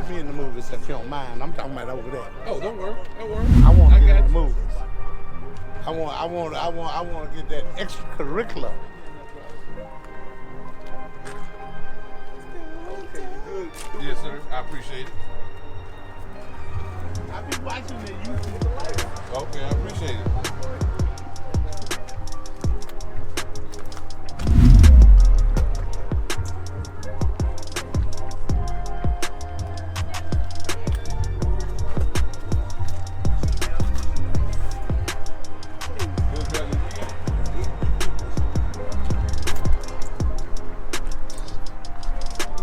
put me in the movies if you don't mind. I'm talking about over there. Oh, don't worry. Don't worry. I want to get in the you. movies. I want to get that extracurricular. Okay, good. Yes, sir. I appreciate it. I be watching the YouTube. Okay, I appreciate it.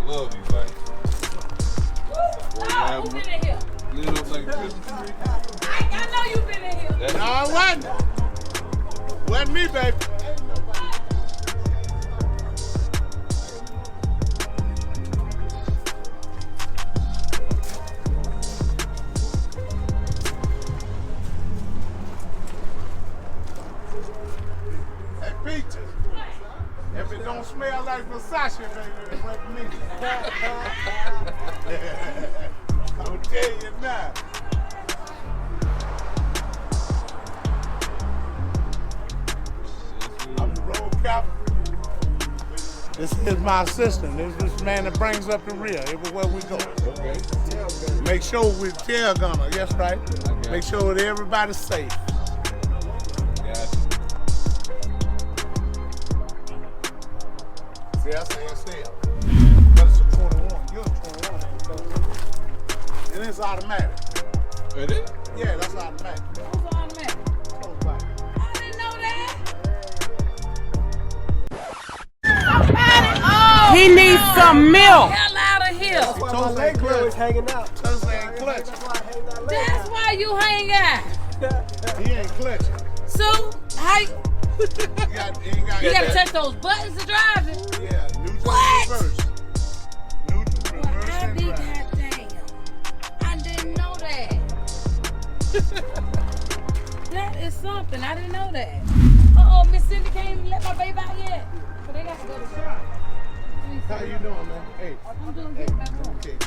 Love you, buddy. Who been in here? Lit up like a Christmas tree. I know you been in here. No, it wasn't. Wasn't me, baby. Hey, Peaches. If it don't smell like Versace, baby, it wasn't me. I'll tell you now. I'm the road captain. This is my assistant. This is the man that brings up the rear everywhere we go. Okay. Make sure we're tail gunner. Yes, right. Make sure that everybody's safe. Gotcha. See, I say it's still. But it's a 21. You're a 21. And it's automatic. Is it? Yeah, that's automatic. Who's automatic? Close by. I didn't know that. Oh, He needs some milk. hell out of here. Toes My ain't leg clutch. was hanging out. Toes ain't clutch. That's why you hang out. He ain't clutching. So, how you He gotta touch those buttons to drive it? Yeah, neutral What? reverse. Neutral Well, reverse I and did, drive. goddamn. I didn't know that. That is something. I didn't know that. Uh-oh, Miss Cindy can't even let my baby out yet. So they got to go to shop. How you doing, man? Hey. I'm doing Hey, good back home. okay.